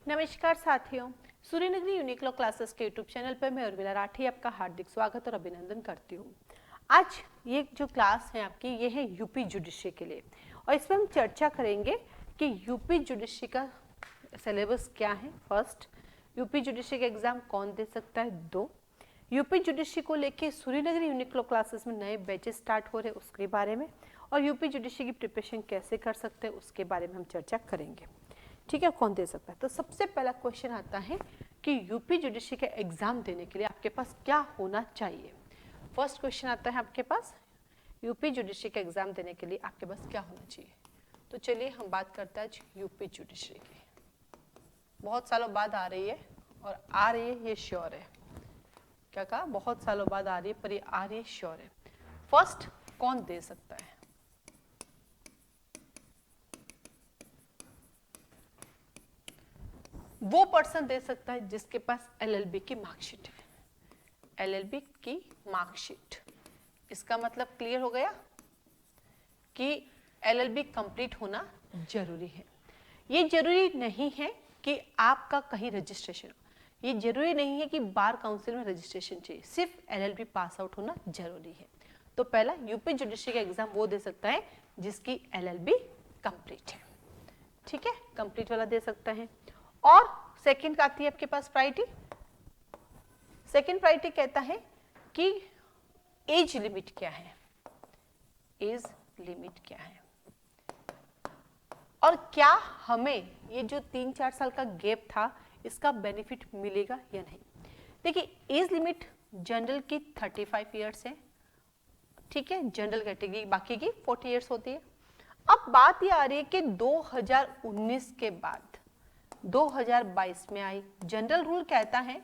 नमस्कार साथियों, Suryanagari unique classes के यूट्यूब चैनल पर मैं उर्मिला राठी आपका हार्दिक स्वागत और अभिनंदन करती हूँ। आज ये जो क्लास है आपकी ये है यूपी जुडिशरी के लिए और इसमें हम चर्चा करेंगे कि यूपी जुडिशरी का सिलेबस क्या है। फर्स्ट, यूपी जुडिशरी का एग्जाम कौन दे सकता है। 2, यूपी जुडिशरी को लेके सूर्यनगरी यूनिक क्लासेस में नए बैचेस स्टार्ट हो रहे हैं उसके बारे में, और यूपी जुडिशरी की प्रिपरेशन कैसे कर सकते हैं उसके बारे में हम चर्चा करेंगे। ठीक है, कौन दे सकता है। तो सबसे पहला क्वेश्चन आता है कि यूपी जुडिशरी का एग्जाम देने के लिए आपके पास क्या होना चाहिए। फर्स्ट क्वेश्चन आता है आपके पास, यूपी जुडिशरी का एग्जाम देने के लिए आपके पास क्या होना चाहिए। तो चलिए हम बात करते हैं आज यूपी जुडिशरी की। बहुत सालों बाद आ रही है और आ रही है ये श्योर है। क्या कहा, बहुत सालों बाद आ रही है पर ये आ रही है श्योर है। फर्स्ट, कौन दे सकता है। वो पर्सन दे सकता है जिसके पास एलएलबी की मार्कशीट है। एलएलबी की मार्कशीट, इसका मतलब क्लियर हो गया कि एलएलबी कंप्लीट होना जरूरी है। ये जरूरी नहीं है कि आपका कहीं रजिस्ट्रेशन हो, ये जरूरी नहीं है कि बार काउंसिल में रजिस्ट्रेशन चाहिए, सिर्फ एलएलबी पास आउट होना जरूरी है। तो पहला, यूपी जुडिशरी का एग्जाम वो दे सकता है जिसकी एलएलबी कंप्लीट है। ठीक है, कंप्लीट वाला दे सकता है। और सेकंड आती है आपके पास प्रायोरिटी। सेकंड प्रायोरिटी कहता है कि एज लिमिट क्या है, एज लिमिट क्या है और क्या हमें ये जो 3-4 साल का गैप था इसका बेनिफिट मिलेगा या नहीं। देखिए, एज लिमिट जनरल की 35 इयर्स है। ठीक है, जनरल कैटेगरी बाकी की 40 इयर्स होती है। अब बात ये आ रही है कि 2019 के बाद 2022 में आई जनरल रूल कहता है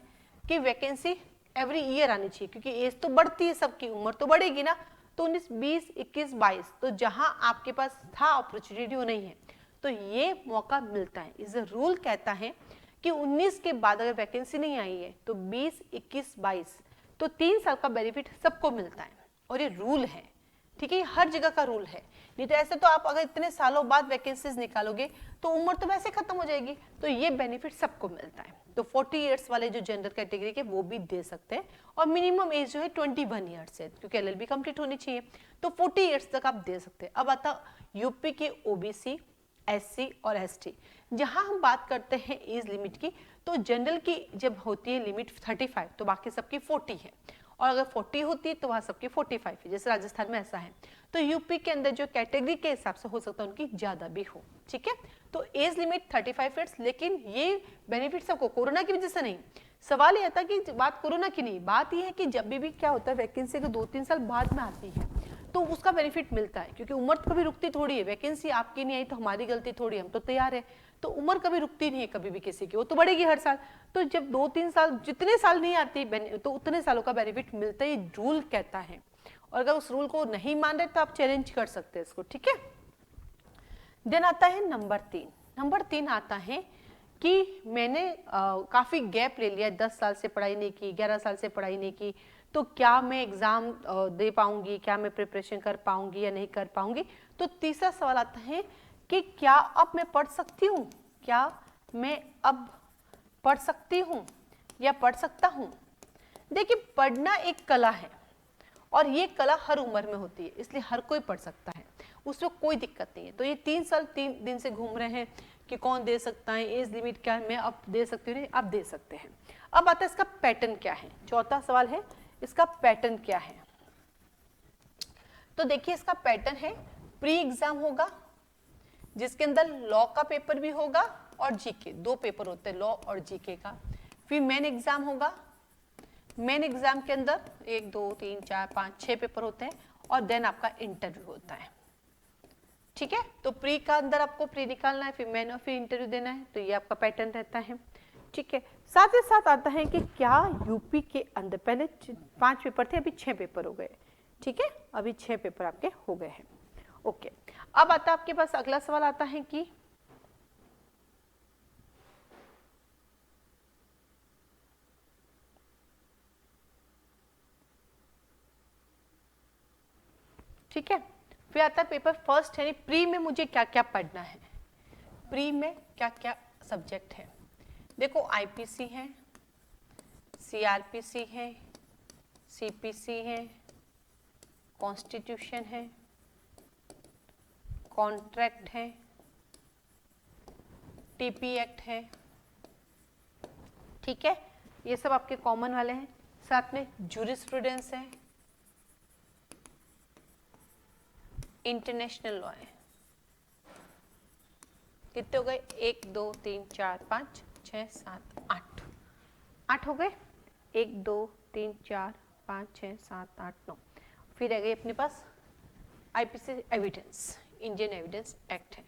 कि वैकेंसी एवरी ईयर आनी चाहिए, क्योंकि एज तो बढ़ती है, सबकी उम्र तो बढ़ेगी ना। तो 19, 20, 21, 22 तो जहां आपके पास था अपॉर्चुनिटी वो नहीं है, तो ये मौका मिलता है। इस रूल कहता है कि 19 के बाद अगर वैकेंसी नहीं आई है तो 20, 21, 22 तो 3 साल का बेनिफिट सबको मिलता है, और ये रूल है। ठीक है, ये हर जगह का रूल है। नहीं तो ऐसे तो आप अगर इतने सालों बाद वैकेंसीज निकालोगे तो उम्र तो वैसे खत्म हो जाएगी। तो ये बेनिफिट सबको मिलता है। तो 40 इयर्स वाले जो जनरल कैटेगरी के वो भी दे सकते हैं, और मिनिमम एज जो है 21 इयर्स है, क्योंकि एलएलबी कंप्लीट होनी चाहिए। तो 40 इयर्स तक आप दे सकते हैं। अब आता यूपी के ओबीसी, एससी और एसटी। जहां हम बात करते हैं एज लिमिट की, तो जनरल की जब होती है लिमिट 35 तो बाकी सबकी 40 है, और अगर 40 होती है तो वहां सबकी 45 है, जैसे राजस्थान में ऐसा है। तो यूपी के अंदर जो कैटेगरी के हिसाब से हो सकता है उनकी ज्यादा भी हो। ठीक है, तो एज लिमिट 35 इयर्स, लेकिन ये बेनिफिट सबको, कोरोना की वजह से नहीं। सवाल ये आता कि बात कोरोना की नहीं, बात ये है कि जब भी क्या होता है वैकेंसी को 2-3 साल बाद में आती है तो उसका बेनिफिट मिलता है, क्योंकि उम्र तो कभी रुकती थोड़ी है। वैकेंसी आपकी नहीं आई तो हमारी गलती थोड़ी, हम तो तैयार है। तो उम्र कभी रुकती नहीं है कभी भी किसी की, वो तो बढ़ेगी हर साल। तो जब 2-3 साल, जितने साल नहीं आती तो उतने सालों का बेनिफिट मिलता है, रूल कहता है। और अगर उस रूल को नहीं मान रहे तो आप चैलेंज कर सकते हैं इसको। ठीक है, देन आता है नंबर 3। नंबर 3 आता है कि मैंने काफी गैप ले लिया, 10 साल से पढ़ाई नहीं की, 11 साल से पढ़ाई नहीं की, तो क्या मैं एग्जाम दे पाऊंगी, क्या मैं प्रिपरेशन कर पाऊंगी या नहीं कर पाऊंगी। तो तीसरा सवाल आता है कि क्या अब मैं पढ़ सकती हूँ, क्या मैं अब पढ़ सकती हूँ या पढ़ सकता हूँ। देखिए, पढ़ना एक कला है और ये कला हर उम्र में होती है, इसलिए हर कोई पढ़ सकता है, उसमें कोई दिक्कत नहीं है। तो ये 3 साल 3 दिन से घूम रहे हैं कि कौन दे सकता है, एज लिमिट क्या है, मैं अब दे सकती हूँ, आप दे सकते हैं। अब आता है इसका पैटर्न क्या है। चौथा सवाल है इसका पैटर्न क्या है। तो देखिए, इसका पैटर्न है प्री एग्जाम होगा जिसके अंदर लॉ का पेपर भी होगा और जीके, 2 पेपर होते हैं, लॉ और जीके का। फिर मेन एग्जाम होगा, मेन एग्जाम के अंदर 1, 2, 3, 4, 5, 6 पेपर होते हैं, और देन आपका इंटरव्यू होता है। ठीक है, तो प्री का अंदर आपको प्री निकालना है, फिर मेन और फिर इंटरव्यू देना है। तो ये आपका पैटर्न रहता है। ठीक है, साथ ही साथ आता है कि क्या यूपी के अंदर, पहले 5 पेपर थे, अभी 6 पेपर हो गए। ठीक है, अभी 6 पेपर आपके हो गए हैं। ओके, अब आता आपके पास अगला सवाल आता है कि ठीक है, फिर आता है पेपर फर्स्ट है प्री में मुझे क्या क्या पढ़ना है, प्री में क्या क्या सब्जेक्ट है। देखो आईपीसी है, सीआरपीसी है, सीपीसी है, कॉन्स्टिट्यूशन है, कॉन्ट्रैक्ट है, टीपी एक्ट है, ठीक है, ये सब आपके कॉमन वाले हैं। साथ में जूरिस्प्रूडेंस है, इंटरनेशनल लॉ है। कितने हो गए? 1 2 3 4 5 6 7 8, 8 हो गए। 1 2 3 4 5 6 7 8 9। फिर आ गई अपने पास IPC evidence, Indian evidence act है,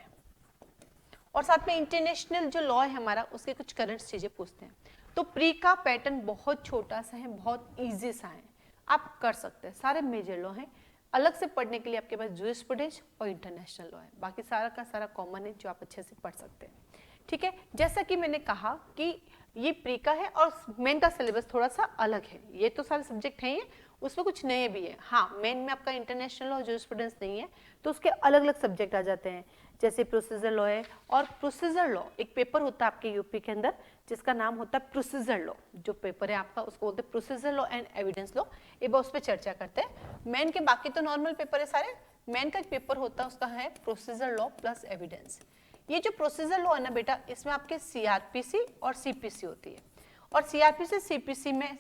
और साथ में इंटरनेशनल जो लॉ है हमारा उसके कुछ करंट चीजें पूछते हैं। तो प्री का पैटर्न बहुत छोटा सा है, बहुत इजी सा है, आप कर सकते हैं। सारे मेजर लॉ हैं, अलग से पढ़ने के लिए आपके पास जूरिस्प्रूडेंस और इंटरनेशनल लॉ है, बाकी सारा का सारा कॉमन है जो आप अच्छे से पढ़ सकते हैं, ठीक है। जैसा कि मैंने कहा कि ये प्री का है और मेन का सिलेबस थोड़ा सा अलग है। ये तो सारे सब्जेक्ट हैं, उसमें कुछ नए भी है। हाँ, मेन में आपका इंटरनेशनल लॉ जूरिस्प्रूडेंस नहीं है, तो उसके अलग अलग सब्जेक्ट आ जाते हैं, जैसे प्रोसीजर लॉ है। और प्रोसीजर लॉ एक पेपर होता है आपके यूपी के अंदर जिसका नाम होता है प्रोसीजर लॉ। जो पेपर है आपका उसको बोलते हैं procedure law and evidence law. एक बार उस पर चर्चा करते हैं। मेन के बाकी तो नॉर्मल पेपर है सारे, मेन का एक पेपर होता है उसका है प्रोसीजर लॉ प्लस एविडेंस। ये जो प्रोसीजर लॉ है ना बेटा, इसमें आपके सीआरपीसी और सीपीसी होती है। और सीआरपीसी सीपीसी में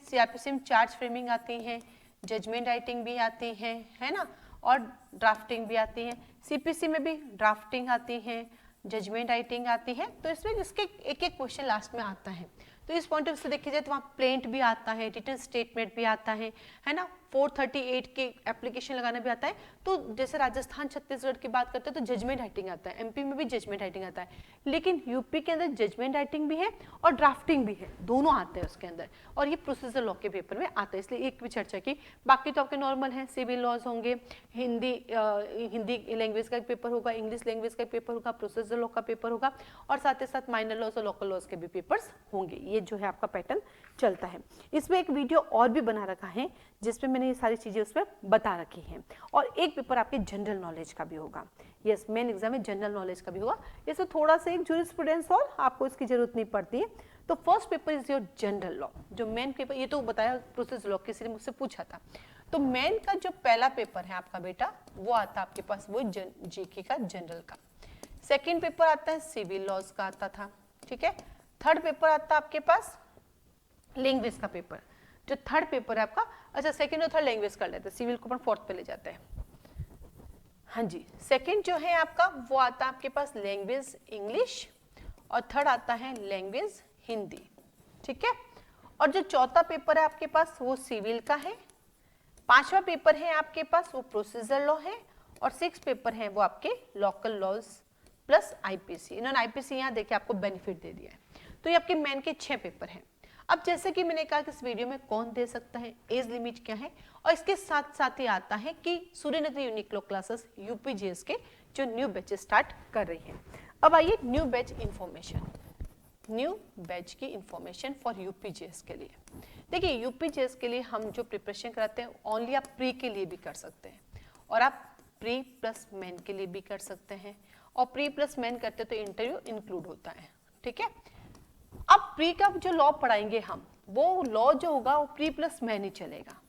चार्ज फ्रेमिंग आती है, जजमेंट राइटिंग भी आती है ना, और ड्राफ्टिंग भी आती है। सीपीसी में भी ड्राफ्टिंग आती है, जजमेंट राइटिंग आती है। तो इसमें इसके एक एक क्वेश्चन लास्ट में आता है। तो इस पॉइंट ऑफ से देखिए जाए तो वहाँ प्लेंट भी आता है, रिटन स्टेटमेंट भी आता है ना, 438 के एप्लीकेशन लगाना भी आता है। तो जैसे राजस्थान छत्तीसगढ़ की बात करते हैं तो जजमेंट राइटिंग आता है, एमपी में भी जजमेंट राइटिंग आता है, लेकिन यूपी के अंदर जजमेंट राइटिंग भी है और ड्राफ्टिंग भी है, दोनों आते हैं उसके अंदर। और ये प्रोसीजर लॉ के पेपर में आता है, इसलिए एक भी चर्चा की। बाकी तो आपके नॉर्मल है, सिविल लॉज होंगे, हिंदी लैंग्वेज का एक पेपर होगा, इंग्लिश लैंग्वेज का पेपर होगा, प्रोसीजर लॉ का पेपर होगा, और साथ ही साथ माइनर लॉज और लोकल लॉज के भी पेपर्स होंगे। ये जो है आपका पैटर्न चलता है। इसमें एक वीडियो और भी बना रखा है जिसमें मैंने ये सारी चीजें उसमें बता रखी हैं। और एक पेपर आपके जनरल नॉलेज का भी होगा। यस, मेन एग्जाम में जनरल नॉलेज का भी होगा। इसमें थोड़ा सा एक जूरिस्प्रूडेंस और आपको इसकी जरूरत नहीं पड़ती है। तो first paper is your general law. जो मेन पेपर, ये तो बताया प्रोसेस लॉ, किसी ने मुझसे पूछा था। तो मेन का जो पहला पेपर है आपका बेटा, वो आता है आपके पास वो जीके का जनरल का। सेकेंड पेपर आता है सिविल लॉज का आता था, ठीक है। थर्ड पेपर आता है आपके पास लैंग्वेज का पेपर। जो थर्ड पेपर है आपका, अच्छा सेकंड और थर्ड लैंग्वेज कर लेते हैं, सिविल को अपन फोर्थ पे ले जाते हैं। हाँ जी, सेकंड जो है आपका वो आता है आपके पास लैंग्वेज इंग्लिश, और थर्ड आता है लैंग्वेज हिंदी, ठीक है। और जो चौथा पेपर है आपके पास वो सिविल का है, पांचवा पेपर है आपके पास वो प्रोसीजर लॉ है, और सिक्स पेपर है वो आपके लोकल लॉज प्लस आईपीसी। इन्होंने आईपीसी यहाँ देखिए आपको बेनिफिट दे दिया है। तो ये आपके मेन के 6 पेपर हैं। अब जैसे कि मैंने कहा कि इस वीडियो में कौन दे सकता है, एज लिमिट क्या है, और इसके साथ साथ ही आता है कि सूर्यनगरी यूनिक लॉ क्लासेस यूपीजीएस के जो न्यू बैचेस स्टार्ट कर रही हैं। अब आइए new batch information, new batch की इंफॉर्मेशन फॉर यूपीजीएस के लिए। देखिए यूपीजीएस के लिए हम जो प्रिपरेशन कराते हैं ओनली आप प्री के लिए भी कर सकते हैं, और आप प्री प्लस मेन के लिए भी कर सकते हैं, और प्री प्लस मेन करते तो इंटरव्यू इंक्लूड होता है, ठीक है। अब प्री का जो लॉ पढ़ाएंगे हम, वो लॉ जो होगा वो प्री प्लस मेन ही चलेगा।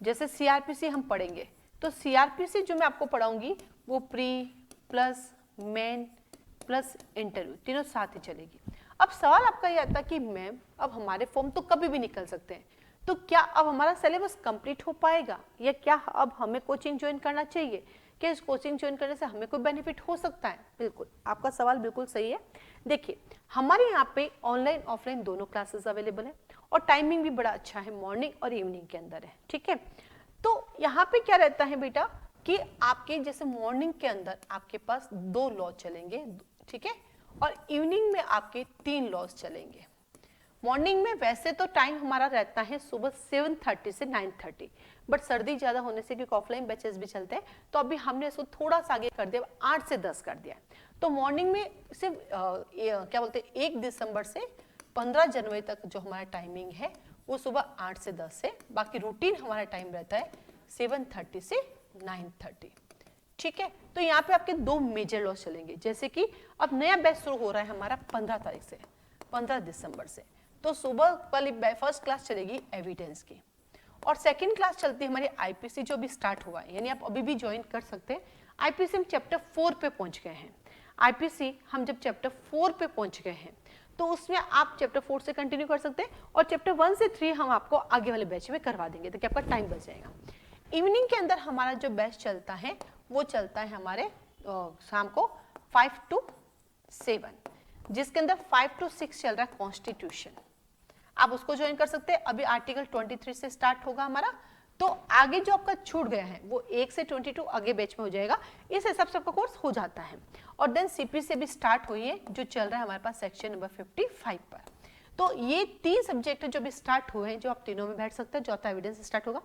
जैसे सीआरपीसी हम पढ़ेंगे तो सीआरपीसी जो मैं आपको पढ़ाऊंगी वो pre plus main plus interview तीनों साथ ही चलेगी। अब सवाल आपका ये आता कि मैम अब हमारे फॉर्म तो कभी भी निकल सकते हैं, तो क्या अब हमारा सिलेबस कंप्लीट हो पाएगा, या क्या अब हमें कोचिंग ज्वाइन करना चाहिए, क्या इस कोचिंग ज्वाइन करने से हमें कोई बेनिफिट हो सकता है? बिल्कुल, आपका सवाल बिल्कुल सही है। देखिए हमारे यहाँ पे ऑनलाइन ऑफलाइन दोनों क्लासेस अवेलेबल है, और टाइमिंग भी बड़ा अच्छा है, मॉर्निंग और इवनिंग के अंदर है, ठीक है। तो यहाँ पे क्या रहता है बेटा कि आपके जैसे मॉर्निंग के अंदर आपके पास 2 लॉ चलेंगे, ठीक है, और इवनिंग में आपके 3 लॉज चलेंगे। मॉर्निंग में वैसे तो टाइम हमारा रहता है सुबह 7:30 से 9:30, बट सर्दी ज्यादा होने से क्योंकि ऑफलाइन बैचेस भी चलते हैं तो अभी हमने इसको थोड़ा सा आगे कर दिया, 8 से 10 कर दिया। तो मॉर्निंग में सिर्फ क्या बोलते हैं 1 दिसंबर से 15 जनवरी तक जो हमारा टाइमिंग है वो सुबह 8 से 10 है। बाकी रूटीन हमारा टाइम रहता है 7:30 से 9:30, ठीक है। तो यहाँ पे आपके 2 मेजर लॉस चलेंगे, जैसे कि अब नया बैच शुरू हो रहा है हमारा 15 तारीख से। 15 दिसंबर से। तो सुबह वाली फर्स्ट क्लास चलेगी एविडेंस की, और सेकंड क्लास चलती है हमारी आईपीसी जो भी स्टार्ट हुआ है, यानी आप अभी भी ज्वाइन कर सकते हैं। आईपीसी हम चैप्टर 4 पे पहुंच गए हैं। आईपीसी हम जब चैप्टर 4 पे पहुंच गए हैं तो उसमें आप चैप्टर 4 से कंटिन्यू कर सकते हैं, और चैप्टर 1 से 3 हम आपको आगे वाले बैच में करवा देंगे ताकि आपका टाइम बच जाएगा। इवनिंग के अंदर हमारा जो बैच चलता है वो चलता है हमारे शाम को 5 to 7, जिसके अंदर 5 to 6 चल रहा है कॉन्स्टिट्यूशन। आप उसको ज्वाइन कर सकते हैं। अभी आर्टिकल 23 से स्टार्ट होगा हमारा, तो आगे जो आपका छूट गया है वो 1 से 22 आगे बैच में हो जाएगा। इस हिसाब से आपका कोर्स हो जाता है। और देन सीपी से भी स्टार्ट हुई है जो चल रहा है हमारे पास सेक्शन नंबर 55 पर। तो ये 3 सब्जेक्ट जो भी स्टार्ट हुए हैं जो आप तीनों में बैठ सकते हैं। चौथा एविडेंस स्टार्ट होगा।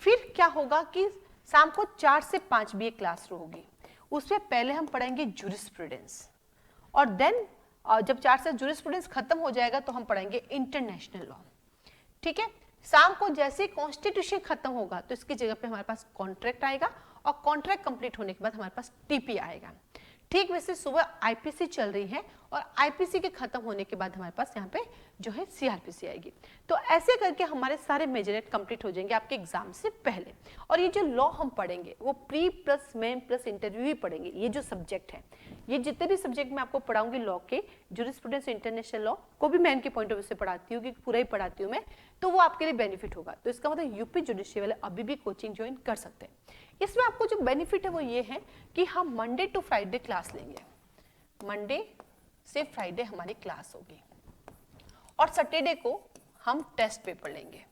फिर क्या होगा कि शाम को 4 से 5 भी एक क्लास होगी, उसमें पहले हम पढ़ेंगे जूरिस्प्रूडेंस, और देन जब 4 से जूरिस्प्रूडेंस खत्म हो जाएगा तो हम पढ़ेंगे इंटरनेशनल लॉ। ठीक है, शाम को जैसे कॉन्स्टिट्यूशन खत्म होगा तो इसकी जगह पे हमारे पास कॉन्ट्रैक्ट आएगा, और कॉन्ट्रैक्ट कंप्लीट होने के बाद हमारे पास टीपी आएगा। ठीक वैसे सुबह आईपीसी चल रही है, और आईपीसी के खत्म होने के बाद हमारे पास यहाँ पे जो है सीआरपीसी आएगी। तो ऐसे करके हमारे सारे मेजरेट कंप्लीट हो जाएंगे आपके एग्जाम से पहले। और ये जो लॉ हम पढ़ेंगे वो pre plus main plus interview ही पढ़ेंगे। ये जो सब्जेक्ट है, ये जितने भी सब्जेक्ट मैं आपको पढ़ाऊंगी लॉ के, जूरिस्प्रूडेंस इंटरनेशनल लॉ को भी मैं इनके पॉइंट ऑफ व्यू से पढ़ाती हूँ क्योंकि पूरा ही पढ़ाती हूँ मैं, तो वो आपके लिए बेनिफिट होगा। तो इसका मतलब यूपी जुडिशियल वाले अभी भी कोचिंग ज्वाइन कर सकते हैं। इसमें आपको जो बेनिफिट है वो ये है कि हम मंडे टू फ्राइडे क्लास लेंगे। मंडे से फ्राइडे हमारी क्लास होगी, और सैटरडे को हम टेस्ट पेपर लेंगे।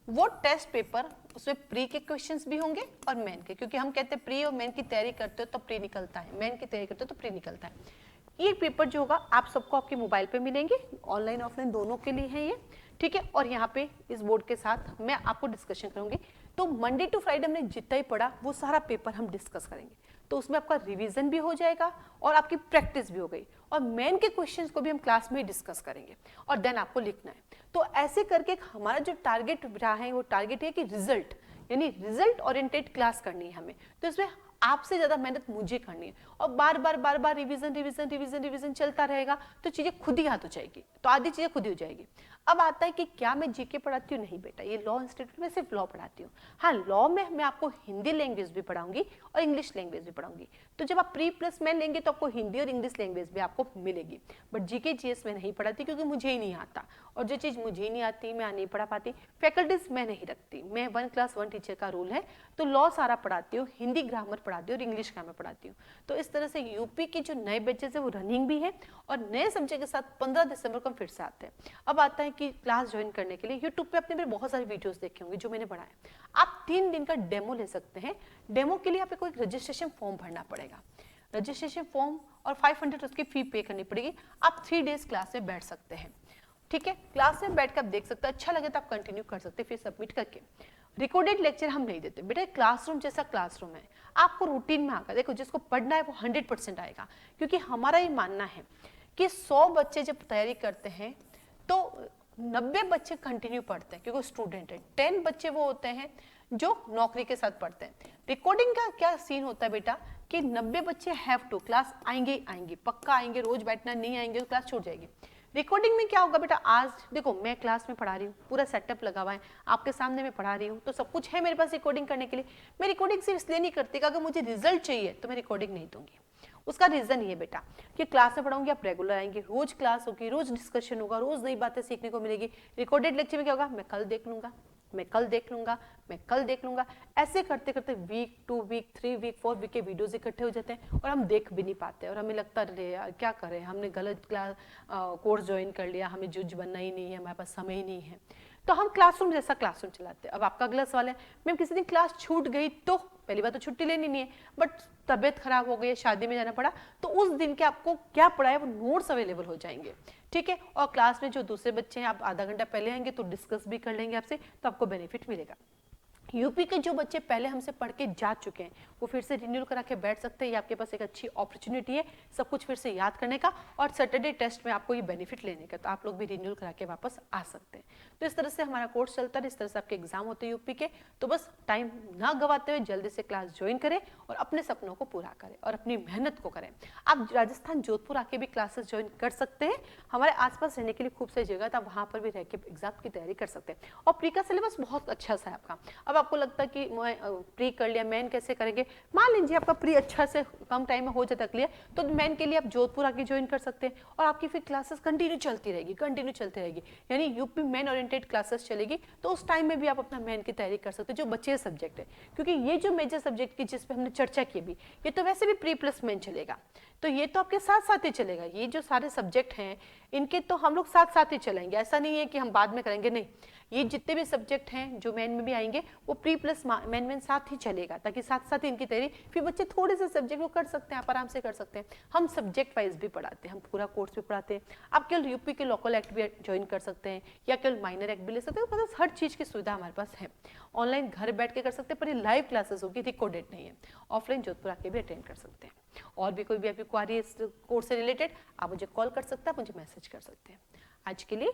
वो टेस्ट पेपर उसमें प्री के क्वेश्चंस भी होंगे और मेन के, क्योंकि हम कहते हैं प्री और मेन की तैयारी करते हो तो प्री निकलता है, मेन की तैयारी करते हो तो प्री निकलता है। ये पेपर जो होगा आप सबको आपके मोबाइल पे मिलेंगे, ऑनलाइन ऑफलाइन दोनों के लिए है ये। ठीक है, और यहाँ पे इस बोर्ड के साथ मैं आपको डिस्कशन करूंगी। तो मंडे टू फ्राइडे हमने जितना ही पढ़ा वो सारा पेपर हम डिस्कस करेंगे, तो उसमें आपका रिवीजन भी हो जाएगा और आपकी प्रैक्टिस भी हो गई, और मेन के क्वेश्चंस को भी हम क्लास में डिस्कस करेंगे, और देन आपको लिखना है। तो ऐसे करके हमारा जो टारगेट रहा है वो टारगेट है कि रिजल्ट, यानी रिजल्ट ओरिएंटेड क्लास करनी है हमें। तो इसमें आपसे ज्यादा मेहनत मुझे करनी है, और बार बार रिवीजन रिवीजन रिवीजन रिवीजन चलता रहेगा तो चीजें खुद ही याद हो जाएगी, तो आधी चीजें खुद ही हो जाएगी। अब आता है कि क्या मैं जीके पढ़ाती हूँ? नहीं बेटा, ये लॉ इंस्टीट्यूट में सिर्फ लॉ पढ़ाती हूँ। हाँ, लॉ में मैं आपको हिंदी लैंग्वेज भी पढ़ाऊंगी और इंग्लिश लैंग्वेज भी पढ़ाऊंगी। तो जब आप प्री प्लस में लेंगे तो आपको हिंदी और इंग्लिश लैंग्वेज भी आपको मिलेगी। बट जीके जीएस में नहीं पढ़ाती क्योंकि मुझे ही नहीं आता, और जो चीज मुझे ही नहीं आती मैं नहीं पढ़ा पाती। फैकल्टीज मैं नहीं रखती, मैं 1 क्लास 1 टीचर का रूल है, तो लॉ सारा पढ़ाती हूँ, हिंदी ग्रामर पढ़ाती हूँ और इंग्लिश ग्रामर पढ़ाती हूँ। तो इस तरह से यूपी के जो नए बैचेस है वो रनिंग भी है, और नए सब्जेक्ट के साथ 15 दिसंबर को हम फिर से आते हैं। अब आता है कि क्लास ज्वाइन करने के लिए यूट्यूब पे आपने मेरे बहुत सारे वीडियोस देखे होंगे जो मैंने बनाए। आप 3 दिन का डेमो ले सकते हैं। डेमो के लिए आपको एक रजिस्ट्रेशन फॉर्म भरना पड़ेगा, रजिस्ट्रेशन फॉर्म, और 500 उसकी फी पे करनी पड़ेगी। आप 3 डेज क्लास में बैठ सकते हैं। ठीक है, क्लास में बैठ कर आप देख सकते हैं, अच्छा लगे तो आप कंटिन्यू कर सकते हैं फिर सबमिट करके। रिकॉर्डेड लेक्चर हम नहीं देते बेटा, क्लासरूम जैसा क्लासरूम है, आपको रूटीन में आकर देखो, जिसको पढ़ना है वो 100% आएगा। क्योंकि हमारा ये मानना है कि 100 बच्चे जब तैयारी करते हैं तो 90 बच्चे कंटिन्यू पढ़ते हैं क्योंकि स्टूडेंट है, 10 बच्चे वो होते हैं जो नौकरी के साथ पढ़ते हैं। रिकॉर्डिंग का क्या सीन होता है बेटा कि 90 बच्चे हैव टू क्लास आएंगे ही आएंगे, पक्का आएंगे, रोज बैठना, नहीं आएंगे तो क्लास छूट जाएगी। रिकॉर्डिंग में क्या होगा बेटा, आज देखो मैं क्लास में पढ़ा रही हूँ, पूरा सेटअप लगा हुआ है, आपके सामने मैं पढ़ा रही हूँ, तो सब कुछ है मेरे पास रिकॉर्डिंग करने के लिए। मैं रिकॉर्डिंग सिर्फ इसलिए नहीं करती कि अगर मुझे रिजल्ट चाहिए तो मैं रिकॉर्डिंग नहीं दूंगी। उसका रीजन ये बेटा कि क्लास में पढ़ाऊंगी, आप रेगुलर आएंगे, रोज क्लास होगी, रोज डिस्कशन होगा, रोज नई बातें सीखने को मिलेगी। रिकॉर्डेड लेक्चर में क्या होगा, मैं कल देख लूंगा, मैं कल देख लूंगा, मैं कल देख लूंगा, ऐसे करते करते वीक 2 वीक 3 वीक 4 वीक के वीडियोस इकट्ठे हो जाते हैं और हम देख भी नहीं पाते, और हमें लगता है यार क्या करें, हमने गलत क्लास कोर्स ज्वाइन कर लिया, हमें जज बनना ही नहीं है, हमारे पास समय ही नहीं है। तो हम क्लासरूम जैसा क्लासरूम चलाते हैं। अब आपका अगला सवाल है, मैम किसी दिन क्लास छूट गई तो? पहली बात तो छुट्टी लेनी नहीं है, बट तबीयत खराब हो गई, शादी में जाना पड़ा, तो उस दिन के आपको क्या पढ़ा है वो नोट्स अवेलेबल हो जाएंगे। ठीक है, और क्लास में जो दूसरे बच्चे हैं आप आधा घंटा पहले आएंगे तो डिस्कस भी कर लेंगे आपसे, तो आपको बेनिफिट मिलेगा। यूपी के जो बच्चे पहले हमसे पढ़ के जा चुके हैं वो फिर से रिन्यू करा के बैठ सकते हैं। ये आपके पास एक अच्छी अपॉर्चुनिटी है सब कुछ फिर से याद करने का और सैटरडे टेस्ट में आपको ये बेनिफिट लेने का, तो आप लोग भी रिन्यू करा के वापस आ सकते हैं। तो इस तरह से हमारा कोर्स चलता है, इस तरह से आपके एग्जाम होते हैं यूपी के। तो बस टाइम ना गवाते हुए जल्दी से क्लास ज्वाइन करें और अपने सपनों को पूरा करें और अपनी मेहनत को करें। आप राजस्थान जोधपुर आके भी क्लासेस ज्वाइन कर सकते हैं, हमारे आसपास रहने के लिए खूब सारी जगह, आप वहाँ पर भी रह के एग्जाम की तैयारी कर सकते हैं। और प्री का सिलेबस बहुत अच्छा सा है आपका। अब आपको लगता है कि मैं प्री कर लिया, मेन कैसे करेंगे, मान लीजिए आपका प्री अच्छा से कम टाइम में हो जाता क्लियर, तो मेन के लिए आप जोधपुर आके ज्वाइन कर सकते हैं और आपकी फिर क्लासेस कंटिन्यू चलती रहेगी, यानी यूपी मेन ओरिएंटेड क्लासेस चलेगी। तो उस टाइम में भी आप अपना मेन की तैयारी कर सकते हैं जो बचे सब्जेक्ट है, क्योंकि ये जो मेजर सब्जेक्ट की जिस पे हमने चर्चा की भी, ये तो वैसे भी प्री प्लस मेन चलेगा, तो ये तो आपके साथ साथ ही चलेगा। ये जो सारे सब्जेक्ट हैं इनके तो हम लोग साथ साथ ही चलेंगे, ऐसा नहीं है कि हम बाद में करेंगे, नहीं, ये जितने भी सब्जेक्ट हैं जो मेन में भी आएंगे वो प्री प्लस मेन में साथ ही चलेगा, ताकि साथ साथ ही इनकी तैयारी फिर बच्चे थोड़े से सब्जेक्ट वो कर सकते हैं, आप आराम से कर सकते हैं। हम सब्जेक्ट वाइज भी पढ़ाते हैं, हम पूरा कोर्स भी पढ़ाते हैं। आप केवल यूपी के लोकल एक्ट भी ज्वाइन कर सकते हैं या केवल माइनर एक्ट भी ले सकते हैं, मतलब हर चीज़ की सुविधा हमारे पास है। ऑनलाइन घर बैठ के कर सकते हैं, पर ये लाइव क्लासेस होगी, रिकॉर्डेड नहीं है। ऑफलाइन जोधपुर आके भी अटेंड कर सकते हैं। और भी कोई भी आपकी क्वारी इस कोर्स से रिलेटेड आप मुझे कॉल कर सकते हैं, आप मुझे मैसेज कर सकते हैं। आज के लिए